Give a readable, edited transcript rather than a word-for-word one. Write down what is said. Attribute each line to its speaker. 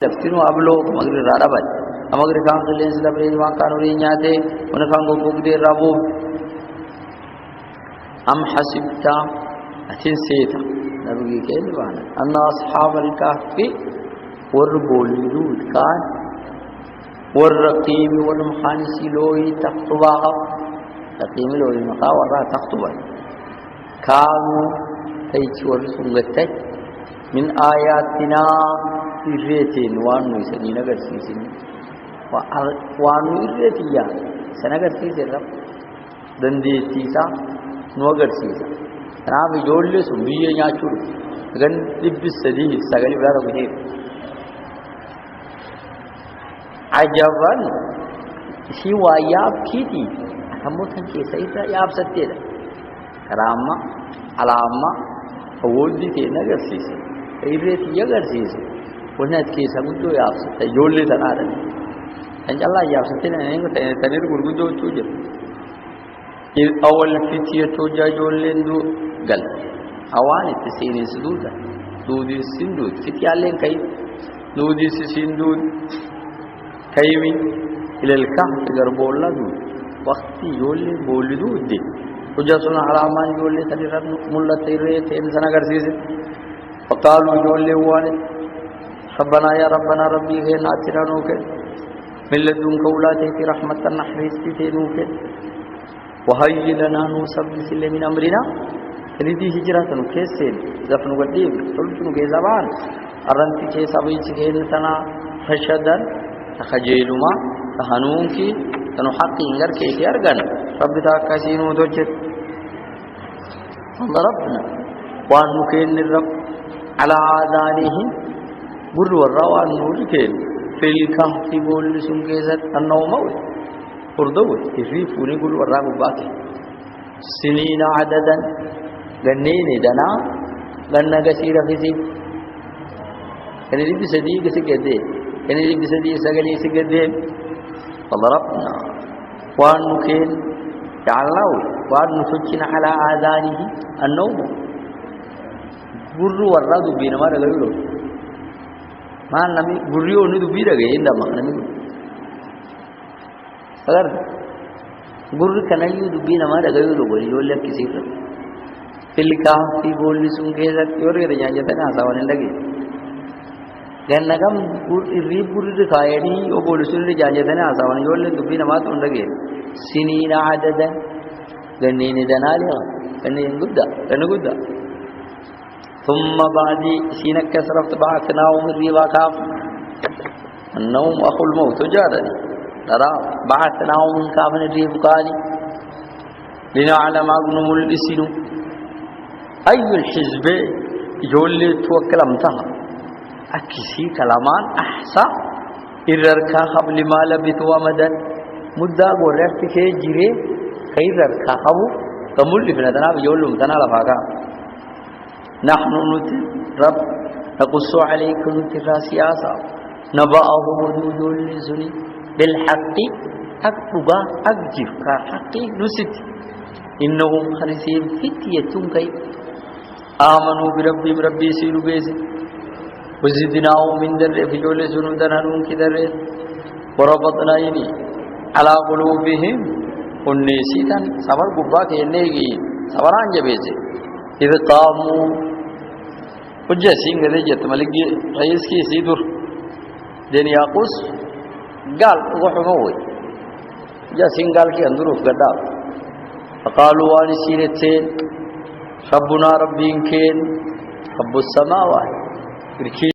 Speaker 1: لفتنو أبلو مغرب راربات أمغرب كام تلين سلبرين ما كانوا رينياته ونكان غوغدي رابو أم حسبت أتين سيتا نبغي كيل بانا أن أصحاب الكهف وربوليدود كان والرقيم والمخانس لوي تخطبها رقيم لوي مقا ورا تخطبها كانوا تيجور سنغتك من آياتنا irreetiin waan nu isanii agarsiisine waan nu irreetiyya san agarsiise irra dandeettii isaa nu agarsiisa. Kanaaf ijoollee sun biyyee nyaachuu gan 309 biraa tokko jedhu ajaban ishii waa yaabkiiti ammoo kan keessa isa yaabsatteedha. Karaamma alaamma awoodii ta'e agarsiise irreetii agarsiise. ونات كيسا قدو يابسط يولي تنادن انجا الله يابسطين انينكو تنير قرقودو توجر اول فتية توجا يولين دو قل اواني تسيني سدودا دودي سندود فتية لين كي دودي سندود كيمي الى الكهف قربولا دود وقتي يولي بولي دود دي توجا سنة علامان يولي تنير ملا تيري تنسانا قرسيسي فقالوا يولي واني ربنا يا ربنا ربي غير ناتنا نوكل من لدنك أولادك رحمة نحرستي نوكل وهي لنا نوسبس من أمرنا ندي هجرة نكسل دفن قديم تلتن كزبان أرنتي كسبيج كهنتنا فشدا تخجيلما تهنونك تنحقي إنجر كيتي أرغن رب تاكسينو توجد فضربنا وأن نكين الرب على آذانهم بر والروان نور كين في الكهف بول سنجزت النوم وردوت يفيفوني بول والرام باكي سنين عددا غنين دنا غنا كثير فيزي كان يجي بسدي كسكدي كان يجي بسدي سغلي سكدي فضربنا وان كين تعالوا وان نفكنا على آذانه النوم بر والراد بينما رغلو मान नमी गुर्रियों ने तो भी रखे इंदा मान नमी अगर गुर्र कनाइयों तो भी नमार रखे तो बोली योले किसी का तिलका ती बोली सुनके जाती और ये रजान जाता ना सावने लगे गैन नगम रीब गुर्र दिखाए नहीं वो बोली सुन ले जान जाता ना सावने योले तो भी नमार तो लगे सिनीना आदत गन्ने ने दनालिया गन्ने गुद्दा ثم بعد سينك كسرت بعثناهم الريبا كاف النوم أخو الموت جارني ترى بعثناهم من كاف الريب قالي لنعلم أغنم الإسن أي الحزب يولي توكل امتها أكسي كلامان أحسا إرركا قبل ما لبثوا مدى مدى قررت كي جري كي رركا قبو كمول لفنا تناب يولي امتنا لفاقا نحن رب نقص عليكم سياسة نبأه ودود لزني بالحق أكبر أجف كحق نسيت إنهم خرسين فتية كي آمنوا بربي سيروا بيسي وزدناهم من در في جول زنو درهنون كدر وربطنا يني على قلوبهم والنسيتا صبر قباك ينيجي صبران جبيسي إذ قاموا وجه سينغ رجت ملك رئيس كي سيدور دين ياقوس قال وحموي جاء سينغ قال كي اندروف قدام فقالوا واني سيرتين ربنا ربين كين رب السماوات